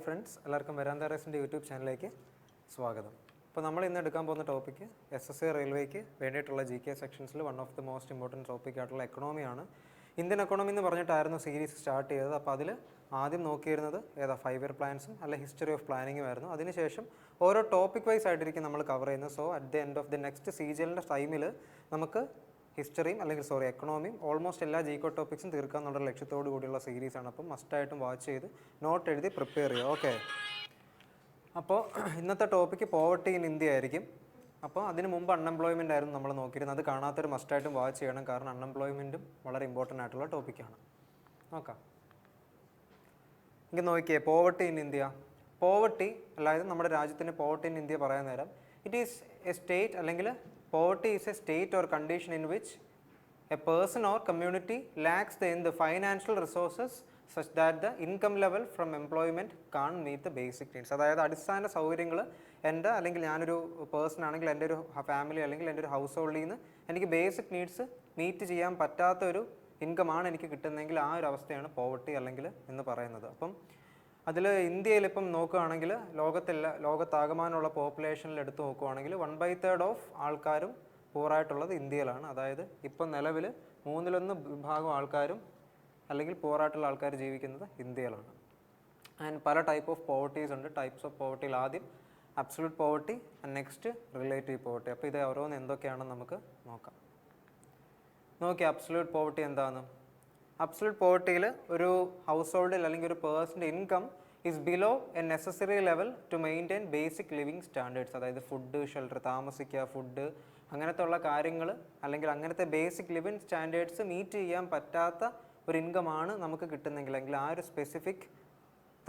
Friends, എല്ലാവർക്കും വരാന്ത റേസിൻ്റെ YouTube ചാനലിലേക്ക് സ്വാഗതം. അപ്പോൾ നമ്മൾ ഇന്ന് എടുക്കാൻ പോകുന്ന ടോപ്പിക്ക് SSC റെയിൽവേക്ക് വേണ്ടിയിട്ടുള്ള GK സെക്ഷൻസിൽ one of the most important ടോപ്പിക്കായിട്ടുള്ള എക്കണോമിയാണ്. ഇന്ത്യൻ എക്കണോമി എന്ന് പറഞ്ഞിട്ടായിരുന്നു സീരീസ് സ്റ്റാർട്ട് ചെയ്തത്. അപ്പോൾ അതിൽ ആദ്യം നോക്കിയിരുന്നത് 5 ഇയർ പ്ലാൻസും അല്ല ഹിസ്റ്ററി ഓഫ് പ്ലാനിങ്ങും ആയിരുന്നു. അതിനുശേഷം ഓരോ ടോപ്പിക് വൈസ് ആയിട്ടിരിക്കും നമ്മൾ കവർ ചെയ്യുന്നത്. So at the end of the next CGLൻ്റെ ടൈമിൽ നമുക്ക് ഹിസ്റ്ററിയും എക്കണോമിയും ഓൾമോസ്റ്റ് എല്ലാ GK ടോപ്പിക്സും തീർക്കുക എന്നുള്ള ലക്ഷ്യത്തോടു കൂടിയുള്ള സീരീസാണ്. അപ്പം മസ്റ്റായിട്ടും വാച്ച് ചെയ്ത് നോട്ട് എഴുതി പ്രിപ്പയർ ചെയ്യുക. ഓക്കെ, അപ്പോൾ ഇന്നത്തെ ടോപ്പിക്ക് പോവർട്ടി ഇൻ ഇന്ത്യ ആയിരിക്കും. അപ്പോൾ അതിന് മുമ്പ് അൺഎംപ്ലോയ്മെൻ്റ് ആയിരുന്നു നമ്മൾ നോക്കിയിരുന്നത്. അത് കാണാത്തൊരു മസ്റ്റായിട്ടും വാച്ച് ചെയ്യണം, കാരണം അൺഎംപ്ലോയ്മെൻറ്റും വളരെ ഇമ്പോർട്ടൻ്റ് ആയിട്ടുള്ള ടോപ്പിക്കാണ്. നോക്കാം, ഇങ്ങനെ നോക്കിയേ. പോവർട്ടി ഇൻ ഇന്ത്യ, പോവർട്ടി അതായത് നമ്മുടെ രാജ്യത്തിന് പോവർട്ടി ഇൻ ഇന്ത്യ പറയാൻ നേരം ഇറ്റ് ഈസ് എ സ്റ്റേറ്റ് അല്ലെങ്കിൽ poverty is a state or condition in which a person or community lacks the financial resources such that the income level from employment can't meet the basic needs. അതായത് അടിസ്ഥാന സൗകര്യങ്ങൾ എൻ്റെ അല്ലെങ്കിൽ ഞാനൊരു person ആണെങ്കിൽ എൻ്റെ ഒരു ഫാമിലി അല്ലെങ്കിൽ എൻ്റെ ഒരു ഹൗസ് ഹോൾഡിൽ നിന്ന് എനിക്ക് ബേസിക് നീഡ്സ് മീറ്റ് ചെയ്യാൻ പറ്റാത്ത ഒരു ഇൻകമാണ് എനിക്ക് കിട്ടുന്നതെങ്കിൽ ആ ഒരു അവസ്ഥയാണ് പോവർട്ടി അല്ലെങ്കിൽ എന്ന് പറയുന്നത്. അപ്പം അതിൽ ഇന്ത്യയിൽ ഇപ്പം നോക്കുകയാണെങ്കിൽ ലോകത്താകമാനമുള്ള പോപ്പുലേഷനിൽ എടുത്ത് നോക്കുകയാണെങ്കിൽ 1/3 ഓഫ് ആൾക്കാരും പൂറായിട്ടുള്ളത് ഇന്ത്യയിലാണ്. അതായത് ഇപ്പം നിലവിൽ 1/3 വിഭാഗം ആൾക്കാരും അല്ലെങ്കിൽ പൂറായിട്ടുള്ള ആൾക്കാർ ജീവിക്കുന്നത് ഇന്ത്യയിലാണ്. ആൻഡ് പല ടൈപ്പ് ഓഫ് പോവർട്ടീസ് ഉണ്ട്. ടൈപ്സ് ഓഫ് പോവർട്ടിയിൽ ആദ്യം absolute poverty and next relative poverty. അപ്പോൾ ഇത് ഓരോന്ന് എന്തൊക്കെയാണെന്ന് നമുക്ക് നോക്കാം. നോക്കിയാൽ അബ്സല്യൂട്ട് പോവർട്ടി എന്താണ്? അബ്സല്യൂട്ട് പോവർട്ടിയിൽ ഒരു ഹൗസ് ഹോൾഡിൽ അല്ലെങ്കിൽ ഒരു പേഴ്സൻ്റെ income is below a necessary level to maintain basic living standards. അതായത് ഫുഡ്, ഷെൽട്ടർ, താമസിക്കുക, ഫുഡ്, അങ്ങനത്തെ ഉള്ള കാര്യങ്ങൾ അല്ലെങ്കിൽ അങ്ങനത്തെ ബേസിക് ലിവിങ് സ്റ്റാൻഡേർഡ്സ് മീറ്റ് ചെയ്യാൻ പറ്റാത്ത ഒരു ഇൻകമാണ് നമുക്ക് കിട്ടുന്നെങ്കിൽ, അല്ലെങ്കിൽ ആ ഒരു സ്പെസിഫിക്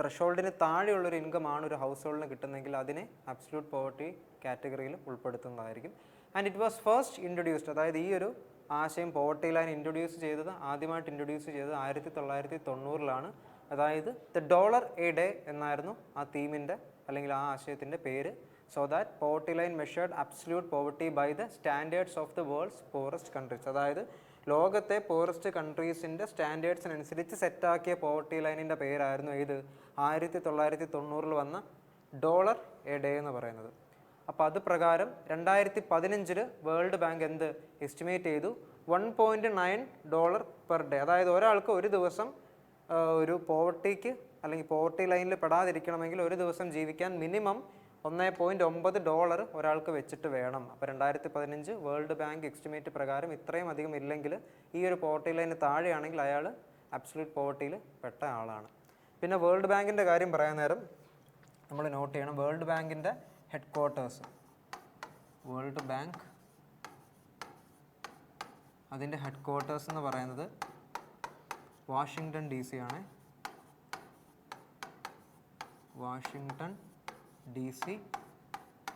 ത്രഷോൾഡിന് താഴെയുള്ളൊരു ഇൻകമാണ് ഒരു ഹൗസ് ഹോൾഡിന് കിട്ടുന്നെങ്കിൽ അതിനെ അബ്സല്യൂട്ട് പോവർട്ടി കാറ്റഗറിയിൽ ഉൾപ്പെടുത്തുന്നതായിരിക്കും. And it was first introduced, അതായത് ഈ ഒരു ആശയം പോവർട്ടി ലൈൻ ആദ്യമായിട്ട് ഇൻട്രൊഡ്യൂസ് ചെയ്തത് 1990-ലാണ്. അതായത് ദ ഡോളർ എ ഡേ എന്നായിരുന്നു ആ തീമിൻ്റെ അല്ലെങ്കിൽ ആ ആശയത്തിൻ്റെ പേര്. So that poverty line measured absolute poverty by the standards of the world's poorest countries. അതായത് ലോകത്തെ പോറസ്റ്റ് കൺട്രീസിൻ്റെ സ്റ്റാൻഡേർഡ്സിനനുസരിച്ച് സെറ്റാക്കിയ പോവർട്ടി ലൈനിൻ്റെ പേരായിരുന്നു ഇത് 1990 വന്ന ഡോളർ എ ഡേ എന്ന് പറയുന്നത്. അപ്പോൾ അത് പ്രകാരം 2015 വേൾഡ് ബാങ്ക് എന്ത് എസ്റ്റിമേറ്റ് ചെയ്തു? $1.9 പെർ ഡേ. അതായത് ഒരാൾക്ക് ഒരു ദിവസം ഒരു പോവർട്ടിക്ക് അല്ലെങ്കിൽ പോവർട്ടി ലൈനിൽ പെടാതിരിക്കണമെങ്കിൽ ഒരു ദിവസം ജീവിക്കാൻ മിനിമം $1.9 ഒരാൾക്ക് വെച്ചിട്ട് വേണം. അപ്പോൾ 2015 വേൾഡ് ബാങ്ക് എസ്റ്റിമേറ്റ് പ്രകാരം ഇത്രയും അധികം ഇല്ലെങ്കിൽ ഈ ഒരു പോവർട്ടി ലൈന് താഴെയാണെങ്കിൽ അയാൾ അബ്സല്യൂട്ട് പോവർട്ടിയിൽ പെട്ട ആളാണ്. പിന്നെ വേൾഡ് ബാങ്കിൻ്റെ കാര്യം പറയാൻ നേരം നമ്മൾ നോട്ട് ചെയ്യണം. വേൾഡ് ബാങ്കിൻ്റെ ഹെഡ് ക്വാർട്ടേഴ്സ്, വേൾഡ് ബാങ്ക് അതിൻ്റെ ഹെഡ് ക്വാർട്ടേഴ്സ് എന്ന് പറയുന്നത് വാഷിങ്ടൺ DC ആണ്. Washington DC,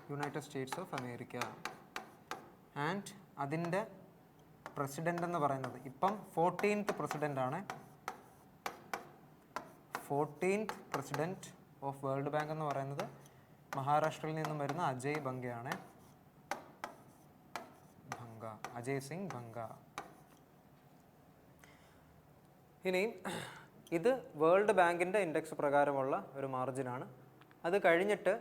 United States of America. And അതിൻ്റെ പ്രസിഡൻ്റ് എന്ന് പറയുന്നത് ഇപ്പം 14th പ്രസിഡൻ്റാണ്. 14th president of world bank എന്ന് പറയുന്നത് മഹാരാഷ്ട്രയിൽ നിന്നും വരുന്ന അജയ് ബംഗയാണ്. അജയ് സിംഗ് ഭംഗ. ഇനി ഇത് വേൾഡ് ബാങ്കിൻ്റെ ഇൻഡെക്സ് പ്രകാരമുള്ള ഒരു മാർജിനാണ്. അത് കഴിഞ്ഞിട്ട്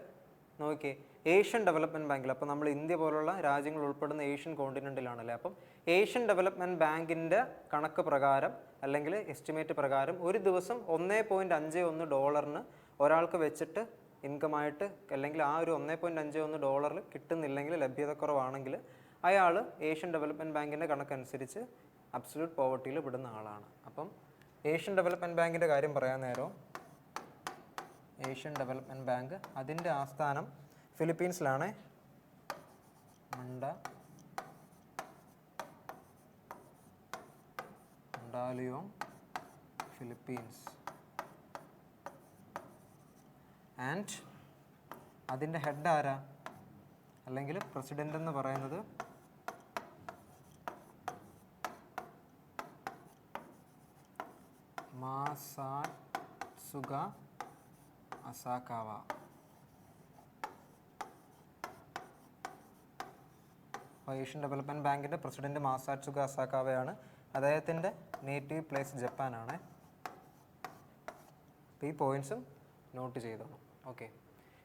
നോക്കിയേ, ഏഷ്യൻ ഡെവലപ്മെൻറ്റ് ബാങ്കിൽ, അപ്പോൾ നമ്മൾ ഇന്ത്യ പോലുള്ള രാജ്യങ്ങൾ ഉൾപ്പെടുന്ന ഏഷ്യൻ കോണ്ടിനെൻറ്റിലാണല്ലേ. അപ്പം ഏഷ്യൻ ഡെവലപ്മെൻറ്റ് ബാങ്കിൻ്റെ കണക്ക് പ്രകാരം അല്ലെങ്കിൽ എസ്റ്റിമേറ്റ് പ്രകാരം ഒരു ദിവസം $1.51 ഒരാൾക്ക് വെച്ചിട്ട് ഇൻകമായിട്ട് അല്ലെങ്കിൽ ആ ഒരു $1.51 കിട്ടുന്നില്ലെങ്കിൽ, ലഭ്യത കുറവാണെങ്കിൽ അയാൾ ഏഷ്യൻ ഡെവലപ്മെൻറ്റ് ബാങ്കിൻ്റെ കണക്കനുസരിച്ച് അബ്സല്യൂട്ട് പോവർട്ടിയിൽ വിടുന്ന ആളാണ്. അപ്പം ഏഷ്യൻ ഡെവലപ്മെൻറ്റ് ബാങ്കിൻ്റെ കാര്യം പറയാൻ നേരം ഏഷ്യൻ ഡെവലപ്മെൻറ്റ് ബാങ്ക് അതിൻ്റെ ആസ്ഥാനം ഫിലിപ്പീൻസിലാണ്. മണ്ടാലിയോങ്, ഫിലിപ്പീൻസ്. ആൻഡ് അതിൻ്റെ ഹെഡ് ആരാ അല്ലെങ്കിൽ പ്രസിഡൻ്റ് എന്ന് പറയുന്നത് മാസാറ്റ്സുക അസാകാവ. ഏഷ്യൻ ഡെവലപ്മെൻറ്റ് ബാങ്കിൻ്റെ പ്രസിഡന്റ് മാസാറ്റ്സുക അസാകാവയാണ്. അദ്ദേഹത്തിൻ്റെ നേറ്റീവ് പ്ലേസ് ജപ്പാനാണ്. അപ്പോൾ ഈ പോയിൻറ്റ്സും നോട്ട് ചെയ്തോണം. ഓക്കെ,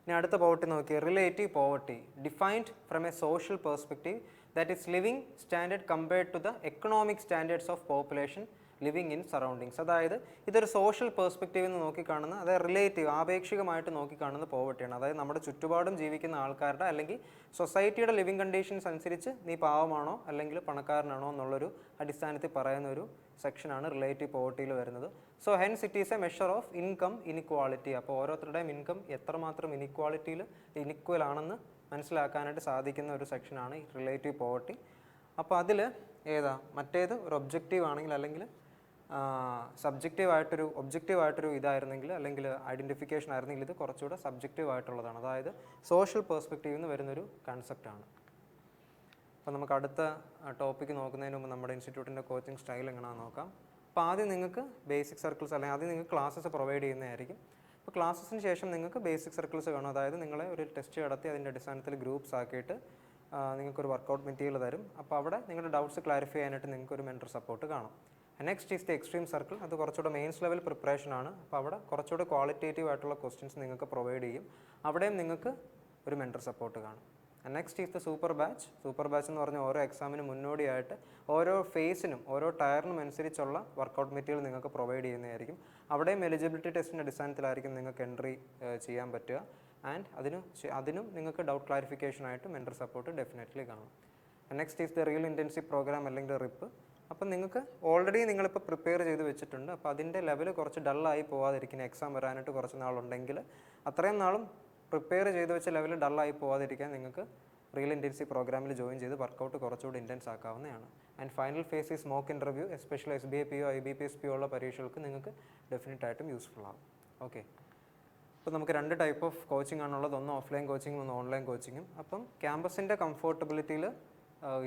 ഇനി അടുത്ത പോവർട്ടി നോക്കിയാൽ relative poverty defined from a social perspective that is living standard compared to the economic standards of population living in surroundings. അതായത് ഇതൊരു സോഷ്യൽ പെർസ്പെക്റ്റീവിൽ നിന്ന് നോക്കിക്കാണുന്ന, അതായത് റിലേറ്റീവ് ആപേക്ഷികമായിട്ട് നോക്കിക്കാണുന്ന പോവർട്ടിയാണ്. അതായത് നമ്മുടെ ചുറ്റുപാടും ജീവിക്കുന്ന ആൾക്കാരുടെ അല്ലെങ്കിൽ സൊസൈറ്റിയുടെ ലിവിങ് കണ്ടീഷൻസ് അനുസരിച്ച് നീ പാവമാണോ അല്ലെങ്കിൽ പണക്കാരനാണോ എന്നുള്ളൊരു അടിസ്ഥാനത്തിൽ പറയുന്ന ഒരു സെക്ഷനാണ് റിലേറ്റീവ് പോവർട്ടിയിൽ വരുന്നത്. So hence it is A measure of income inequality. അപ്പോൾ ഓരോരുത്തരുടെയും ഇൻകം എത്രമാത്രം ഇനിക്വൽ ആണെന്ന് മനസ്സിലാക്കാനായിട്ട് സാധിക്കുന്ന ഒരു സെക്ഷനാണ് റിലേറ്റീവ് പോവർട്ടി. അപ്പോൾ അതിൽ ഏതാ മറ്റേത് ഒരു ഒബ്ജക്റ്റീവ് ആണെങ്കിൽ അല്ലെങ്കിൽ ഒബ്ജക്റ്റീവായിട്ടൊരു ഇതായിരുന്നെങ്കിൽ അല്ലെങ്കിൽ ഐഡൻറ്റിഫിക്കേഷൻ ആയിരുന്നെങ്കിൽ ഇത് കുറച്ചുകൂടെ സബ്ജക്റ്റീവ് ആയിട്ടുള്ളതാണ്. അതായത് സോഷ്യൽ പെർസ്പെക്റ്റീവിൽ നിന്ന് വരുന്നൊരു കൺസെപ്റ്റാണ്. അപ്പോൾ നമുക്ക് അടുത്ത ടോപ്പിക്ക് നോക്കുന്നതിന് മുമ്പ് നമ്മുടെ ഇൻസ്റ്റിറ്റ്യൂട്ടിൻ്റെ കോച്ചിങ് സ്റ്റൈൽ എങ്ങനെയാണെന്ന് നോക്കാം. അപ്പോൾ ആദ്യം നിങ്ങൾക്ക് ബേസിക് സർക്കിൾസ് അല്ലെങ്കിൽ ആദ്യം നിങ്ങൾക്ക് ക്ലാസ്സസ് പ്രൊവൈഡ് ചെയ്യുന്നതായിരിക്കും. അപ്പോൾ ക്ലാസ്സസിന് ശേഷം നിങ്ങൾക്ക് ബേസിക് സർക്കിൾസ് കാണും. അതായത് നിങ്ങളെ ഒരു ടെസ്റ്റ് നടത്തി അതിൻ്റെ അടിസ്ഥാനത്തിൽ ഗ്രൂപ്പ്സ് ആക്കിയിട്ട് നിങ്ങൾക്കൊരു വർക്കൗട്ട് മെറ്റീരിയൽ തരും. അപ്പോൾ അവിടെ നിങ്ങളുടെ ഡൗട്ട്സ് ക്ലാരിഫൈ ചെയ്യാനായിട്ട് നിങ്ങൾക്കൊരു മെൻറ്റർ സപ്പോർട്ട് കാണും. Next is the extreme circle. അത് കുറച്ചുകൂടെ മെയിൻസ് ലെവൽ പ്രിപ്പറേഷനാണ്. അപ്പോൾ അവിടെ കുറച്ചുകൂടെ ക്വാളിറ്റേറ്റീവ് ആയിട്ടുള്ള ക്വസ്റ്റ്യൻസ് നിങ്ങൾക്ക് പ്രൊവൈഡ് ചെയ്യും. അവിടെയും നിങ്ങൾക്ക് ഒരു മെൻറ്റർ സപ്പോർട്ട് കാണും. Next is the super batch. Super batch എന്ന് പറഞ്ഞാൽ ഓരോ എക്സാമിന് മുന്നോടിയായിട്ട് ഓരോ ഫേസിനും ഓരോ ടയറിനും അനുസരിച്ചുള്ള വർക്കൗട്ട് മെറ്റീരിയൽ നിങ്ങൾക്ക് പ്രൊവൈഡ് ചെയ്യുന്നതായിരിക്കും. അവിടെയും എലിജിബിലിറ്റി ടെസ്റ്റിൻ്റെ അടിസ്ഥാനത്തിലായിരിക്കും നിങ്ങൾക്ക് എൻട്രി ചെയ്യാൻ പറ്റുക. ആൻഡ് അതിനും നിങ്ങൾക്ക് ഡൗട്ട് ക്ലാരിഫിക്കേഷനായിട്ട് മെൻറ്റർ സപ്പോർട്ട് ഡെഫിനറ്റ്ലി കാണും. Next is the real intensive program അല്ലെങ്കിൽ റിപ്പ്. അപ്പം നിങ്ങൾക്ക് ഓൾറെഡി നിങ്ങളിപ്പോൾ പ്രിപ്പയർ ചെയ്ത് വെച്ചിട്ടുണ്ട്. അപ്പോൾ അതിൻ്റെ ലെവൽ കുറച്ച് ഡള്ളായി പോകാതിരിക്കുന്ന എക്സാം വരാനായിട്ട് കുറച്ച് നാളുണ്ടെങ്കിൽ അത്രയും നാളും പ്രിപ്പയർ ചെയ്ത് വെച്ച ലെവൽ ഡള്ളായി പോകാതിരിക്കാൻ നിങ്ങൾക്ക് റിയൽ ഇൻറ്റൻസീവ് പ്രോഗ്രാമിൽ ജോയിൻ ചെയ്ത് വർക്കൗട്ട് കുറച്ചുകൂടി ഇൻറ്റൻസ് ആക്കാവുന്നതാണ്. And final phase is mock interview. Especially SBIPO IBPSPO ഉള്ള പരീക്ഷകൾക്ക് നിങ്ങൾക്ക് ഡെഫിനറ്റായിട്ടും യൂസ്ഫുൾ ആകും. ഓക്കെ, അപ്പോൾ നമുക്ക് രണ്ട് ടൈപ്പ് ഓഫ് കോച്ചിങ് ആണുള്ളത്. ഒന്ന് ഓഫ്ലൈൻ കോച്ചിങ്ങും ഒന്ന് ഓൺലൈൻ കോച്ചിങ്ങും. അപ്പം ക്യാമ്പസിൻ്റെ കംഫോർട്ടബിലിറ്റിയിൽ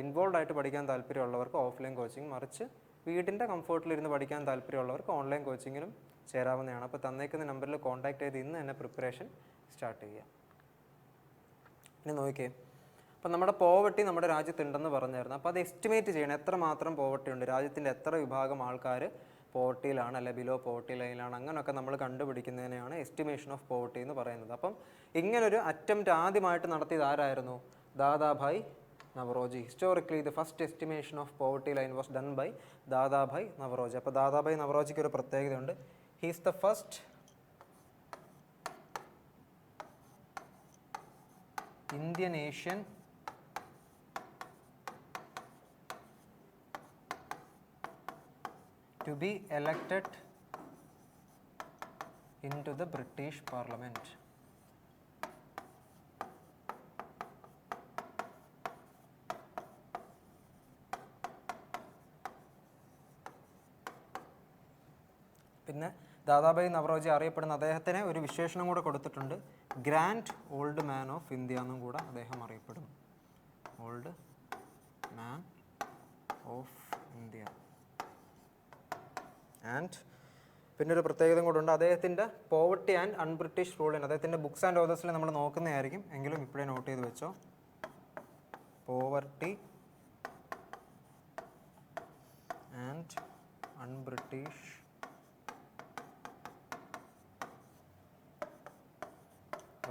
ഇൻവോൾവ് ആയിട്ട് പഠിക്കാൻ താല്പര്യമുള്ളവർക്ക് ഓഫ്ലൈൻ കോച്ചിങ്, മറിച്ച് വീടിൻ്റെ കംഫോർട്ടിലിരുന്ന് പഠിക്കാൻ താല്പര്യമുള്ളവർക്ക് ഓൺലൈൻ കോച്ചിങ്ങിനും ചേരാവുന്നതാണ്. അപ്പോൾ തന്നേക്കുന്ന നമ്പറിൽ കോൺടാക്ട് ചെയ്ത് ഇന്ന് തന്നെ പ്രിപ്പറേഷൻ സ്റ്റാർട്ട് ചെയ്യുക. ഇനി നോക്കിയേ, അപ്പോൾ നമ്മുടെ പോവർട്ടി നമ്മുടെ രാജ്യത്തുണ്ടെന്ന് പറഞ്ഞായിരുന്നു. അപ്പോൾ അത് എസ്റ്റിമേറ്റ് ചെയ്യണം, എത്രമാത്രം പോവർട്ടി ഉണ്ട്, രാജ്യത്തിൻ്റെ എത്ര വിഭാഗം ആൾക്കാർ പോവർട്ടിയിലാണ് അല്ലെ ബിലോ പോവർട്ടി ലൈനിലാണ്, അങ്ങനെയൊക്കെ നമ്മൾ കണ്ടുപിടിക്കുന്നതിനെയാണ് എസ്റ്റിമേഷൻ ഓഫ് പോവർട്ടി എന്ന് പറയുന്നത്. അപ്പം ഇങ്ങനൊരു അറ്റംപ്റ്റ് ആദ്യമായിട്ട് നടത്തിയത് ആരായിരുന്നു? Dadabhai Naoroji. Historically the first estimation of poverty line was done by Dadabhai Naoroji. അപ്പോൾ ദാദാഭായ് നവറോജിക്ക് ഒരു പ്രത്യേകതയുണ്ട്. He is the first Indian Asian to be elected into the British Parliament. പിന്നെ ദാദാഭായ് നവറോജി അറിയപ്പെടുന്ന അദ്ദേഹത്തിന് ഒരു വിശേഷണം കൂടെ കൊടുത്തിട്ടുണ്ട്. Grand old man of India എന്നും കൂടെ അദ്ദേഹം അറിയപ്പെടുന്നു. Old man of India. And പിന്നെ ഒരു പ്രത്യേകത കൂടെ ഉണ്ട്. അദ്ദേഹത്തിൻ്റെ പോവർട്ടി ആൻഡ് അൺബ്രിട്ടീഷ് റൂളിന് അദ്ദേഹത്തിൻ്റെ ബുക്സ് ആൻഡ് ഓതേഴ്സിൽ നമ്മൾ നോക്കുന്നതായിരിക്കും, എങ്കിലും ഇപ്പോഴേ നോട്ട് ചെയ്ത് വെച്ചോ. Poverty and un-British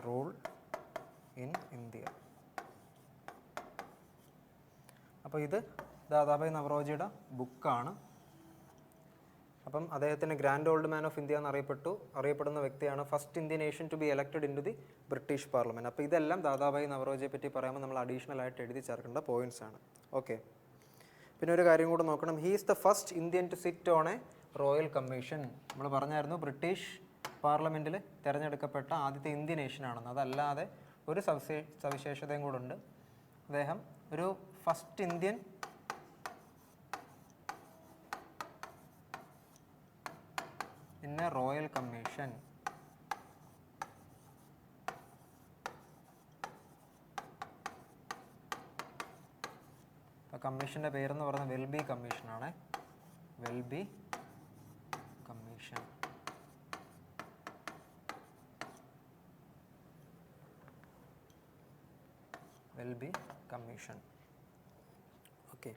rule in India. അപ്പോൾ ഇത് ദാദാഭായ് നവറോജിയുടെ ബുക്കാണ്. അപ്പം അദ്ദേഹത്തിന് grand old man of India എന്ന് അറിയപ്പെടുന്ന വ്യക്തിയാണ്. First Indian Asian to be elected into the British parliament. അപ്പോൾ ഇതെല്ലാം ദാദാഭായ് നവറോജിയെ പറ്റി പറയുമ്പോൾ നമ്മൾ അഡീഷണൽ ആയിട്ട് എഴുതി ചേർക്കേണ്ട പോയിന്റ്സ് ആണ്. ഓക്കെ, പിന്നെ ഒരു കാര്യം കൂടെ നോക്കണം. He is the first Indian to sit on a royal commission. നമ്മൾ പറഞ്ഞായിരുന്നു ബ്രിട്ടീഷ് പാർലമെൻറ്റിൽ തിരഞ്ഞെടുക്കപ്പെട്ട ആദ്യത്തെ ഇന്ത്യൻ ഏഷ്യനാണെന്ന്. അതല്ലാതെ ഒരു സവിശേഷതയും കൂടെ ഉണ്ട്. അദ്ദേഹം ഒരു first Indian in a royal commission. കമ്മീഷൻ്റെ പേരെന്ന് പറയുന്നത് വെൽബി കമ്മീഷനാണ്. Welby commission. Welby commission. Okay,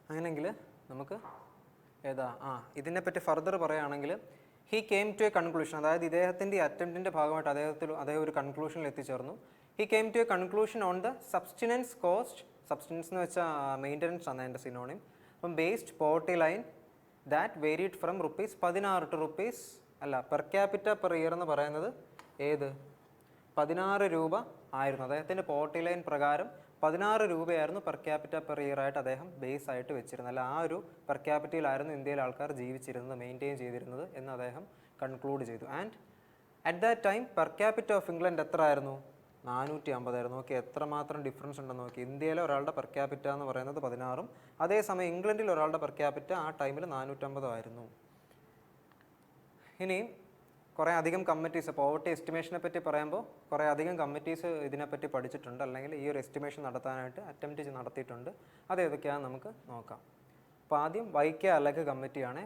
അങ്ങനെയെങ്കിൽ നമുക്ക് ഇതിനെപ്പറ്റി ഫർദർ പറയുകയാണെങ്കിൽ he came to a conclusion, അതായത് ഇദ്ദേഹത്തിൻ്റെ അറ്റംപ്റ്റിൻ്റെ ഭാഗമായിട്ട് അദ്ദേഹം ഒരു കൺക്ലൂഷനിൽ എത്തിച്ചേർന്നു. He came to a conclusion on the subsistence cost, subsistence എന്ന് വെച്ചാൽ മെയിൻ്റനൻസ് ആണ് അതിൻ്റെ സിനോണിം. അപ്പം based poverty line that varied from ₹16 to per capita per year എന്ന് പറയുന്നത് ഏത് 16 രൂപ ആയിരുന്നു. അദ്ദേഹത്തിൻ്റെ പോവർട്ടി ലൈൻ പ്രകാരം 16 രൂപയായിരുന്നു പെർ ക്യാപിറ്റ പെർ ഇയർ ആയിട്ട് അദ്ദേഹം ബേസ് ആയിട്ട് വെച്ചിരുന്നത്. അല്ല, ആ ഒരു പെർ ക്യാപിറ്റയിലായിരുന്നു ഇന്ത്യയിലെ ആൾക്കാർ ജീവിച്ചിരുന്നത്, മെയിൻറ്റെയിൻ ചെയ്തിരുന്നത് എന്ന് അദ്ദേഹം കൺക്ലൂഡ് ചെയ്തു. And at that time per capita of England എത്ര ആയിരുന്നു? 450 ആയിരുന്നു. നോക്കി എത്രമാത്രം ഡിഫറൻസ് ഉണ്ടെന്ന് നോക്കി. ഇന്ത്യയിലെ ഒരാളുടെ പെർ ക്യാപിറ്റ എന്ന് പറയുന്നത് 16ഉം അതേസമയം ഇംഗ്ലണ്ടിൽ ഒരാളുടെ പെർ ക്യാപിറ്റ ആ ടൈമിൽ 450 ആയിരുന്നു. ഇനി കുറേ അധികം കമ്മിറ്റീസ്, പോവർട്ടി എസ്റ്റിമേഷനെ പറ്റി പറയുമ്പോൾ കുറേ അധികം കമ്മിറ്റീസ് ഇതിനെപ്പറ്റി പഠിച്ചിട്ടുണ്ട്, അല്ലെങ്കിൽ ഈ ഒരു എസ്റ്റിമേഷൻ നടത്താനായിട്ട് അറ്റംപ്റ്റ് നടത്തിയിട്ടുണ്ട്. അത് ഏതൊക്കെയാണെന്ന് നമുക്ക് നോക്കാം. അപ്പോൾ ആദ്യം വൈക്കെ അലഗ് കമ്മിറ്റിയാണ്.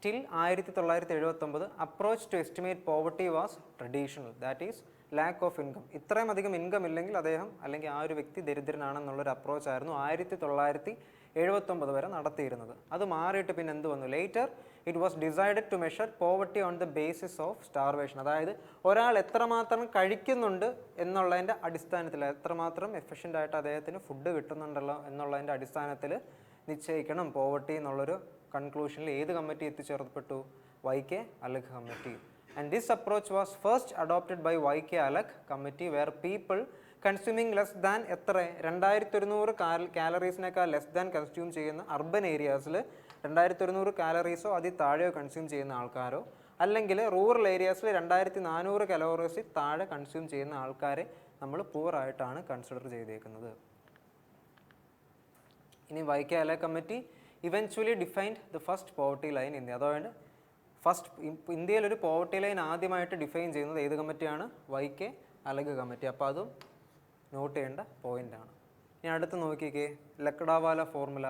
Till 1979 approach to estimate poverty was traditional, that is lack of income. ഇത്രയും അധികം ഇൻകം ഇല്ലെങ്കിൽ അദ്ദേഹം അല്ലെങ്കിൽ ആ ഒരു വ്യക്തി ദരിദ്രനാണെന്നുള്ളൊരു അപ്രോച്ചായിരുന്നു 1979 വരെ നടത്തിയിരുന്നത്. അത് മാറിയിട്ട് പിന്നെ എന്ത് വന്നു? Later it was decided to measure poverty on the basis of starvation. അതായത് ഒരാൾ എത്രമാത്രം കഴിക്കുന്നുണ്ട് എന്നുള്ളതിൻ്റെ അടിസ്ഥാനത്തിൽ, എത്രമാത്രം എഫിഷ്യൻ്റ് ആയിട്ട് അദ്ദേഹത്തിന് ഫുഡ് കിട്ടുന്നുണ്ടല്ലോ എന്നുള്ളതിൻ്റെ അടിസ്ഥാനത്തിൽ നിശ്ചയിക്കണം പോവർട്ടി എന്നുള്ളൊരു കൺക്ലൂഷനിൽ ഏത് കമ്മിറ്റി എത്തിച്ചേർപ്പെട്ടു? Y K Alagh committee. And this approach was first adopted by Vaike Alagh committee, where people consuming less than എത്ര 2100 കാലറീസിനേക്കാൾ ലെസ് ദാൻ കൺസ്യൂം ചെയ്യുന്ന അർബൻ ഏരിയാസിൽ 2100 കാലറീസോ അതിൽ താഴെയോ കൺസ്യൂം ചെയ്യുന്ന ആൾക്കാരോ, അല്ലെങ്കിൽ റൂറൽ ഏരിയാസിൽ 2400 കലോറീസിൽ താഴെ കൺസ്യൂം ചെയ്യുന്ന ആൾക്കാരെ നമ്മൾ പൂർ ആയിട്ടാണ് കൺസിഡർ ചെയ്തേക്കുന്നത്. ഇനി Y K Alagh committee eventually defined the first poverty line India. അതുകൊണ്ട് ഇന്ത്യയിൽ ഒരു പോവർട്ടി ലൈൻ ആദ്യമായിട്ട് ഡിഫൈൻ ചെയ്യുന്നത് ഏത് കമ്മിറ്റിയാണ്? Y K Alagh committee. അപ്പോൾ അതും നോട്ട് ചെയ്യേണ്ട പോയിൻ്റാണ്. ഇനി അടുത്ത് നോക്കിക്കേ, Lakdawala formula.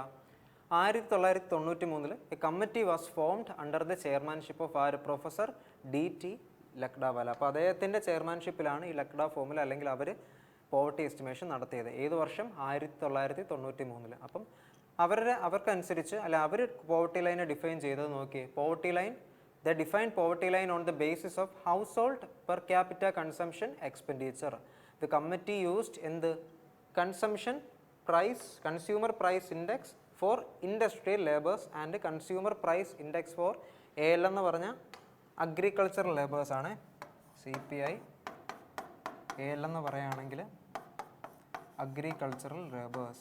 1993 a committee was formed under the chairmanship of professor DT Lakdawala. അപ്പോൾ അദ്ദേഹത്തിൻ്റെ ചെയർമാൻഷിപ്പിലാണ് ഈ ലക്ഡാ ഫോർമുല അല്ലെങ്കിൽ അവർ പോവർട്ടി എസ്റ്റിമേഷൻ നടത്തിയത്. ഏത് വർഷം? 1993. അപ്പം അവർക്കനുസരിച്ച് അല്ല അവർ പോവർട്ടി ലൈനെ ഡിഫൈൻ ചെയ്തത് നോക്കിയേ. Poverty line, they defined poverty line on the basis of household per capita consumption expenditure. The committee used in the consumer price index for industrial labours and consumer price index for AL എന്ന് പറഞ്ഞ agricultural labours ആണ്. CPI. AL എന്ന് പറയുകയാണെങ്കിൽ agricultural labours.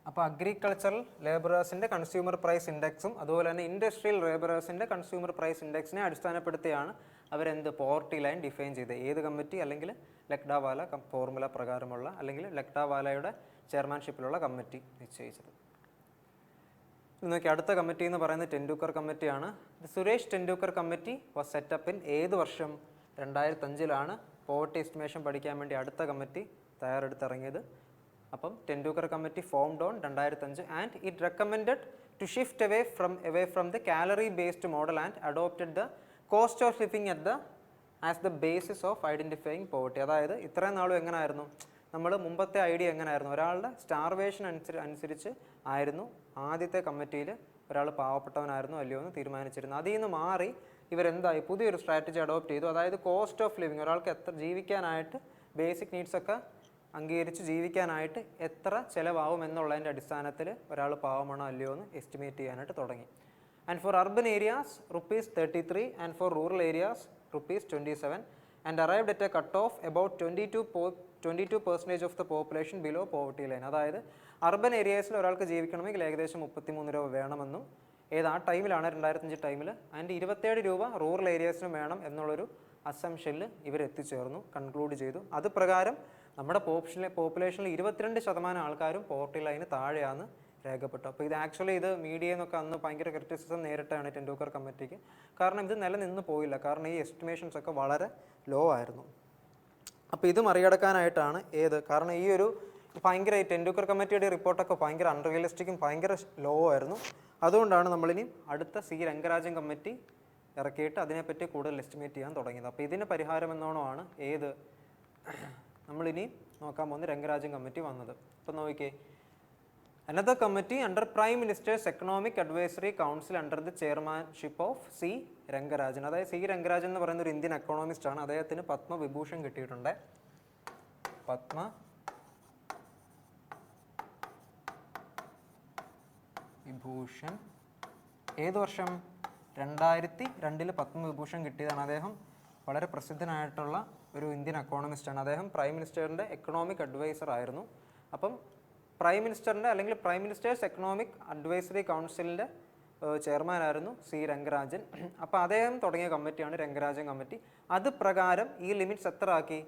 അപ്പോൾ agricultural ലേബറേഴ്സിൻ്റെ consumer price ഇൻഡെക്സും അതുപോലെ തന്നെ industrial ലേബറേഴ്സിൻ്റെ consumer price ഇൻഡെക്സിനെ അടിസ്ഥാനപ്പെടുത്തിയാണ് അവരെന്ത് പോവർട്ടി ലൈൻ ഡിഫൈൻ ചെയ്തത്. ഏത് കമ്മിറ്റി? അല്ലെങ്കിൽ ലക്ഡാവാല ഫോർമുല പ്രകാരമുള്ള അല്ലെങ്കിൽ ലക്ഡാവാലയുടെ ചെയർമാൻഷിപ്പിലുള്ള കമ്മിറ്റി നിശ്ചയിച്ചത്. നോക്കി അടുത്ത കമ്മിറ്റി എന്ന് പറയുന്നത് ടെൻഡുൽക്കർ കമ്മിറ്റിയാണ്. Suresh Tendulkar committee was set up in ഏത് വർഷം? 2005 പോവർട്ടി എസ്റ്റിമേഷൻ പഠിക്കാൻ വേണ്ടി അടുത്ത കമ്മിറ്റി തയ്യാറെടുത്തിറങ്ങിയത്. അപ്പം Tendulkar committee formed on 2005 and it recommended to shift away from the calorie based model and adopted the cost of living as the basis of identifying poverty. അതായത് ഇത്രയും നാളും എങ്ങനെയായിരുന്നു നമ്മൾ മുമ്പത്തെ ഐഡിയ എങ്ങനെയായിരുന്നു? ഒരാളുടെ സ്റ്റാർവേഷൻ അനുസരിച്ച് ആയിരുന്നു ആദ്യത്തെ കമ്മിറ്റിയിൽ ഒരാൾ പാവപ്പെട്ടവനായിരുന്നു അല്ലയോ എന്ന് തീരുമാനിച്ചിരുന്നു. അതിൽ നിന്ന് മാറി ഇവരെന്തായി പുതിയൊരു സ്ട്രാറ്റജി അഡോപ്റ്റ് ചെയ്തു. അതായത് കോസ്റ്റ് ഓഫ് ലിവിങ്, ഒരാൾക്ക് എത്ര ജീവിക്കാനായിട്ട് ബേസിക് നീഡ്സൊക്കെ അംഗീകരിച്ച് ജീവിക്കാനായിട്ട് എത്ര ചിലവാകും എന്നുള്ളതിൻ്റെ അടിസ്ഥാനത്തിൽ ഒരാൾ പാവമാണോ അല്ലയോ എന്ന് എസ്റ്റിമേറ്റ് ചെയ്യാനായിട്ട് തുടങ്ങി. And four urban areas ₹33 and four rural areas ₹27 and arrived at A cut off about 22% of the population below poverty line. അതായത് അർബൻ ഏരിയാസിൽ ഒരാൾക്ക് ജീവിക്കണമെങ്കിൽ ഏകദേശം 33 രൂപ വേണമെന്നും ആ ടൈമിലാണ് 2005 ടൈമിൽ. ആൻഡ് 27 രൂപ റൂറൽ ഏരിയാസിനും വേണം എന്നുള്ളൊരു അസംഷനിൽ ഇവരെത്തിച്ചേർന്നു, കൺക്ലൂഡ് ചെയ്തു. അത് പ്രകാരം നമ്മുടെ പോപ്പുലേഷനിൽ 22% ആൾക്കാരും പോവർട്ടി ലൈന് താഴെയാണ് രേഖപ്പെട്ടു. അപ്പോൾ ഇത് ആക്ച്വലി മീഡിയയിൽ നിന്നൊക്കെ അന്ന് ഭയങ്കര ക്രിറ്റിസിസം നേരിട്ടാണ് ടെൻഡുൽക്കർ കമ്മിറ്റിക്ക്. കാരണം ഇത് നിലനിന്ന് പോയില്ല, കാരണം ഈ എസ്റ്റിമേഷൻസ് ഒക്കെ വളരെ ലോ ആയിരുന്നു. അപ്പോൾ ഇത് മറികടക്കാനായിട്ടാണ് കാരണം ഈ ഒരു ഭയങ്കര ടെൻഡുൽക്കർ കമ്മിറ്റിയുടെ റിപ്പോർട്ടൊക്കെ ഭയങ്കര അൺറിയലിസ്റ്റിക്കും ഭയങ്കര ലോ ആയിരുന്നു. അതുകൊണ്ടാണ് നമ്മളിനി അടുത്ത C രംഗരാജൻ കമ്മിറ്റി ഇറക്കിയിട്ട് അതിനെപ്പറ്റി കൂടുതൽ എസ്റ്റിമേറ്റ് ചെയ്യാൻ തുടങ്ങിയത്. അപ്പോൾ ഇതിന് പരിഹാരം എന്നോണമാണ് നമ്മളിനി നോക്കാൻ പോകുന്ന രംഗരാജൻ കമ്മിറ്റി വന്നത്. അപ്പോൾ നോക്കിക്കേ, another committee under Prime Minister's Economic Advisory Council under the chairmanship of C. Rangarajan. അതായത് സി രംഗരാജൻ എന്ന് പറയുന്ന ഒരു ഇന്ത്യൻ എക്കണോമിസ്റ്റ് ആണ്. അദ്ദേഹത്തിന് പത്മവിഭൂഷൺ കിട്ടിയിട്ടുണ്ട്. പത്മവിഭൂഷൺ ഏത് വർഷം? 2002 പത്മവിഭൂഷൺ കിട്ടിയതാണ്. അദ്ദേഹം വളരെ പ്രസിദ്ധനായിട്ടുള്ള ഒരു ഇന്ത്യൻ എക്കോണമിസ്റ്റാണ്. അദ്ദേഹം പ്രൈം മിനിസ്റ്ററിൻ്റെ എക്കണോമിക് അഡ്വൈസർ ആയിരുന്നു. അപ്പം പ്രൈം മിനിസ്റ്ററിൻ്റെ അല്ലെങ്കിൽ പ്രൈം മിനിസ്റ്റേഴ്സ് എക്കണോമിക് അഡ്വൈസറി കൗൺസിലിൻ്റെ ചെയർമാനായിരുന്നു സി രംഗരാജൻ. അപ്പോൾ അദ്ദേഹം തുടങ്ങിയ കമ്മിറ്റിയാണ് രംഗരാജൻ കമ്മിറ്റി. അത് പ്രകാരം ഈ ലിമിറ്റ്സ് എത്ര ആക്കി?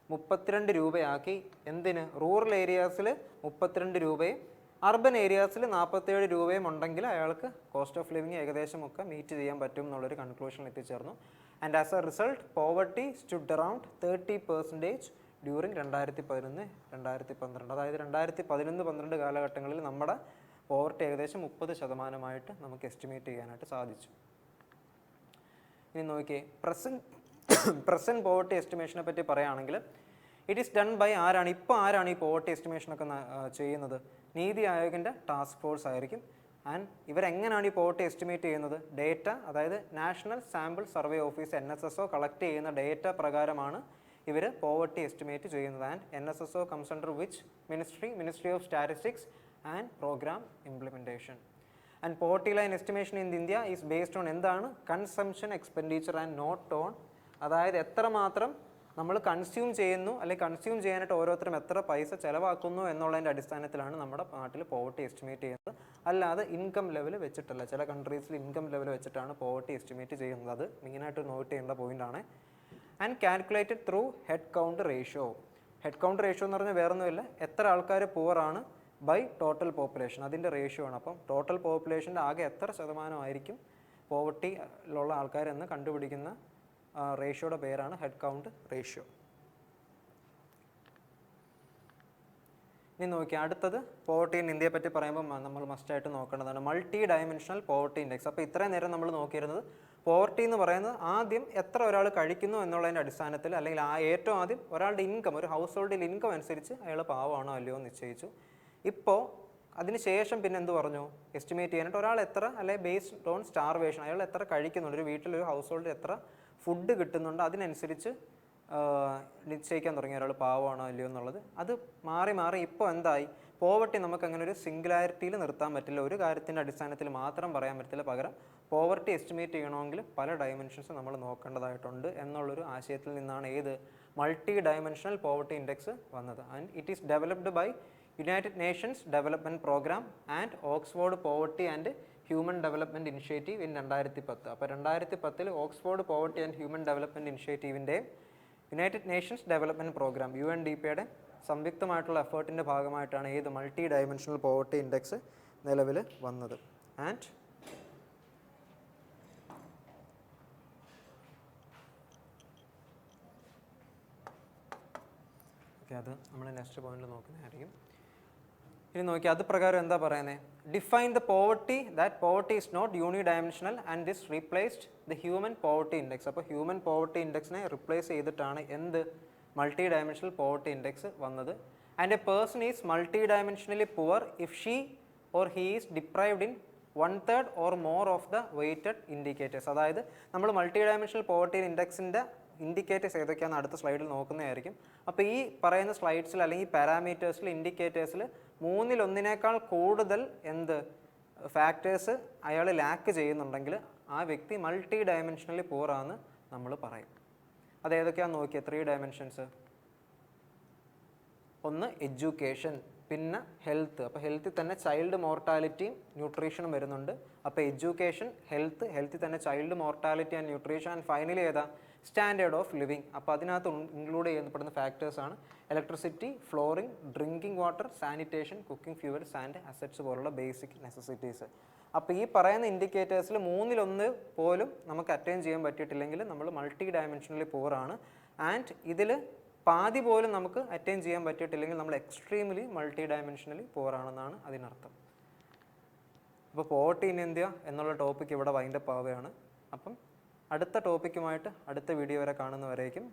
32 രൂപയാക്കി. എന്തിന്? റൂറൽ ഏരിയാസിൽ 32 രൂപയും അർബൻ ഏരിയാസിൽ 47 രൂപയും ഉണ്ടെങ്കിൽ അയാൾക്ക് കോസ്റ്റ് ഓഫ് ലിവിങ് ഏകദേശം ഒക്കെ മീറ്റ് ചെയ്യാൻ പറ്റും എന്നുള്ളൊരു കൺക്ലൂഷനിൽ എത്തിച്ചേർന്നു. And as A result poverty stood around 30% during 2011-2012. അതായത് 2011-12 കാലഘട്ടങ്ങളിൽ നമ്മുടെ പോവർട്ടി ഏകദേശം 30% നമുക്ക് എസ്റ്റിമേറ്റ് ചെയ്യാനായിട്ട് സാധിച്ചു. ഇനി നോക്കിയേ, പ്രസൻറ്റ് പോവർട്ടി എസ്റ്റിമേഷനെ പറ്റി പറയുകയാണെങ്കിൽ ഇറ്റ് ഈസ് ഡൺ ബൈ ആരാണ്? ഇപ്പോൾ ആരാണ് ഈ പോവർട്ടി എസ്റ്റിമേഷനൊക്കെ ചെയ്യുന്നത്? നീതി ആയോഗിൻ്റെ ടാസ്ക് ഫോഴ്സ് ആയിരിക്കും. ആൻഡ് ഇവരെങ്ങനെയാണ് ഈ പോവർട്ടി എസ്റ്റിമേറ്റ് ചെയ്യുന്നത്? ഡേറ്റ, അതായത് national sample survey office NSSO collect ചെയ്യുന്ന ഡേറ്റ പ്രകാരമാണ് ഇവർ പോവർട്ടി എസ്റ്റിമേറ്റ് ചെയ്യുന്നത്. And NSSO comes under which ministry of statistics and programme implementation. And poverty line estimation in India is based on എന്താണ്? Consumption expenditure and not on, അതായത് എത്രമാത്രം നമ്മൾ consume ചെയ്യുന്നു അല്ലെങ്കിൽ കൺസ്യൂം ചെയ്യാനായിട്ട് ഓരോരുത്തരും എത്ര പൈസ ചിലവാക്കുന്നു എന്നുള്ളതിൻ്റെ അടിസ്ഥാനത്തിലാണ് നമ്മുടെ നാട്ടിൽ പോവർട്ടി എസ്റ്റിമേറ്റ് ചെയ്യുന്നത്. അല്ലാതെ ഇൻകം ലെവൽ വെച്ചിട്ടല്ല. ചില കൺട്രീസിൽ ഇൻകം ലെവൽ വെച്ചിട്ടാണ് പോവർട്ടി എസ്റ്റിമേറ്റ് ചെയ്യുന്നത്. അത് മെയിനായിട്ട് നോട്ട് ചെയ്യേണ്ട പോയിൻ്റാണ്. And calculated through head count ratio. Head count ratio എന്ന് പറഞ്ഞാൽ വേറൊന്നുമില്ല, എത്ര ആൾക്കാർ പുവറാണ് ബൈ ടോട്ടൽ പോപ്പുലേഷൻ, അതിൻ്റെ റേഷ്യോ ആണ്. അപ്പം ടോട്ടൽ പോപ്പുലേഷൻ്റെ ആകെ എത്ര ശതമാനമായിരിക്കും പോവർട്ടിയിലുള്ള ആൾക്കാരെന്ന് കണ്ടുപിടിക്കുന്ന റേഷ്യോയുടെ പേരാണ് ഹെഡ് കൗണ്ട് റേഷ്യോ. ഇനി നോക്കിയാൽ അടുത്തത് പോവർട്ടി ഇൻ ഇന്ത്യയെ പറ്റി പറയുമ്പോൾ നമ്മൾ മസ്റ്റായിട്ട് നോക്കേണ്ടതാണ് മൾട്ടി ഡയമെൻഷണൽ പോവർട്ടി ഇൻഡെക്സ്. അപ്പോൾ ഇത്രയും നേരം നമ്മൾ നോക്കിയിരുന്നത് പോവർട്ടി എന്ന് പറയുന്നത് ആദ്യം എത്ര ഒരാൾ കഴിക്കുന്നു എന്നുള്ളതിൻ്റെ അടിസ്ഥാനത്തിൽ, അല്ലെങ്കിൽ ഏറ്റവും ആദ്യം ഒരാളുടെ ഇൻകം, ഒരു ഹൗസ് ഹോൾഡിൽ ഇൻകം അനുസരിച്ച് അയാൾ പാവമാണോ അല്ലയോ എന്ന് നിശ്ചയിച്ചു. ഇപ്പോൾ അതിന് ശേഷം പിന്നെ എന്ത് പറഞ്ഞു? എസ്റ്റിമേറ്റ് ചെയ്യാനായിട്ട് ഒരാൾ എത്ര, അല്ലെങ്കിൽ ബേസ്ഡ് ഓൺ സ്റ്റാർവേഷൻ, അയാൾ എത്ര കഴിക്കുന്നുണ്ട്, ഒരു വീട്ടിലൊരു ഹൗസ് ഹോൾഡിൽ എത്ര ഫുഡ് കിട്ടുന്നുണ്ട്, അതിനനുസരിച്ച് നിശ്ചയിക്കാൻ തുടങ്ങി ഒരാൾ പാവമാണോ അല്ലയോ എന്നുള്ളത്. അത് മാറി മാറി ഇപ്പോൾ എന്തായി? പോവർട്ടി നമുക്ക് അങ്ങനെ ഒരു സിംഗുലാരിറ്റിയിൽ നിർത്താൻ പറ്റില്ല, ഒരു കാര്യത്തിൻ്റെ അടിസ്ഥാനത്തിൽ മാത്രം പറയാൻ പറ്റില്ല. പകരം പോവർട്ടി എസ്റ്റിമേറ്റ് ചെയ്യണമെങ്കിൽ പല ഡയമെൻഷൻസ് നമ്മൾ നോക്കേണ്ടതായിട്ടുണ്ട് എന്നുള്ളൊരു ആശയത്തിൽ നിന്നാണ് ഏത് മൾട്ടി ഡയമെൻഷണൽ പോവർട്ടി ഇൻഡെക്സ് വന്നത്. And it is developed by United Nations Development Programme and Oxford Poverty and Human Development Initiative in 2010. അപ്പോൾ 2010 Oxford Poverty and Human Development ഇനിഷ്യേറ്റീവിൻ്റെ യുണൈറ്റഡ് നേഷൻസ് ഡെവലപ്മെൻറ്റ് പ്രോഗ്രാം UNDPയുടെ സംയുക്തമായിട്ടുള്ള എഫേർട്ടിൻ്റെ ഭാഗമായിട്ടാണ് ഏത് മൾട്ടി ഡയമെൻഷണൽ പോവർട്ടി ഇൻഡെക്സ് നിലവിൽ വന്നത്. ആൻഡ് അത് നമ്മൾ നെക്സ്റ്റ് പോയിന്റിൽ നോക്കുന്നതായിരിക്കും. ഇനി നോക്കി അത് പ്രകാരം എന്താ പറയുന്നത്? Define the poverty that poverty is not unidimensional and this replaced the human poverty index. അപ്പോൾ ഹ്യൂമൻ പോവർട്ടി ഇൻഡെക്സിനെ റിപ്ലേസ് ചെയ്തിട്ടാണ് എന്ത് മൾട്ടി ഡയമെൻഷണൽ പോവർട്ടി ഇൻഡെക്സ് വന്നത്. And a person is multi dimensionally poor if she or he is deprived in 1/3 or more of the weighted indicators. അതായത് നമ്മൾ multi dimensional poverty ഇൻഡെക്സിൻ്റെ indicators ഏതൊക്കെയാണെന്ന് അടുത്ത സ്ലൈഡിൽ നോക്കുന്നതായിരിക്കും. അപ്പോൾ ഈ പറയുന്ന സ്ലൈഡ്സിൽ അല്ലെങ്കിൽ പാരാമീറ്റേഴ്സിൽ, ഇൻഡിക്കേറ്റേഴ്സിൽ 1/3 കൂടുതൽ എന്ത് ഫാക്ടേഴ്സ് അയാൾ ലാക്ക് ചെയ്യുന്നുണ്ടെങ്കിൽ ആ വ്യക്തി മൾട്ടി ഡയമെൻഷനലി പൂറാന്ന് നമ്മൾ പറയും. അത് ഏതൊക്കെയാണെന്ന് നോക്കിയാൽ 3 ഡയമെൻഷൻസ്. ഒന്ന് എഡ്യൂക്കേഷൻ, പിന്നെ ഹെൽത്ത്. അപ്പോൾ ഹെൽത്തിൽ തന്നെ ചൈൽഡ് മോർട്ടാലിറ്റിയും ന്യൂട്രീഷനും വരുന്നുണ്ട്. അപ്പോൾ എഡ്യൂക്കേഷൻ, ഹെൽത്തിൽ തന്നെ child mortality and nutrition. And finally ഏതാ? Standard of living. അപ്പോൾ അതിനകത്ത് ഇൻക്ലൂഡ് ചെയ്യപ്പെടുന്ന ഫാക്ടേഴ്സാണ് electricity, flooring, drinking water, sanitation, cooking fuels and assets പോലുള്ള ബേസിക് നെസസിറ്റീസ്. അപ്പോൾ ഈ പറയുന്ന ഇൻഡിക്കേറ്റേഴ്സിൽ 1/3 പോലും നമുക്ക് അറ്റൈൻ ചെയ്യാൻ പറ്റിയിട്ടില്ലെങ്കിൽ നമ്മൾ മൾട്ടി ഡയമെൻഷനലി പൂറാണ്. ആൻഡ് ഇതിൽ പാതി പോലും നമുക്ക് അറ്റൈൻ ചെയ്യാൻ പറ്റിയിട്ടില്ലെങ്കിൽ നമ്മൾ എക്സ്ട്രീംലി മൾട്ടി ഡയമെൻഷനലി പൂറാണെന്നാണ് അതിനർത്ഥം. അപ്പോൾ പോവർട്ടി ഇൻ ഇന്ത്യ എന്നുള്ള ടോപ്പിക് ഇവിടെ വൈൻഡപ്പ് ആവുകയാണ്. അപ്പം അടുത്ത ടോപ്പിക്കുമായിട്ട് അടുത്ത വീഡിയോ വരെ കാണുന്നവരേക്കും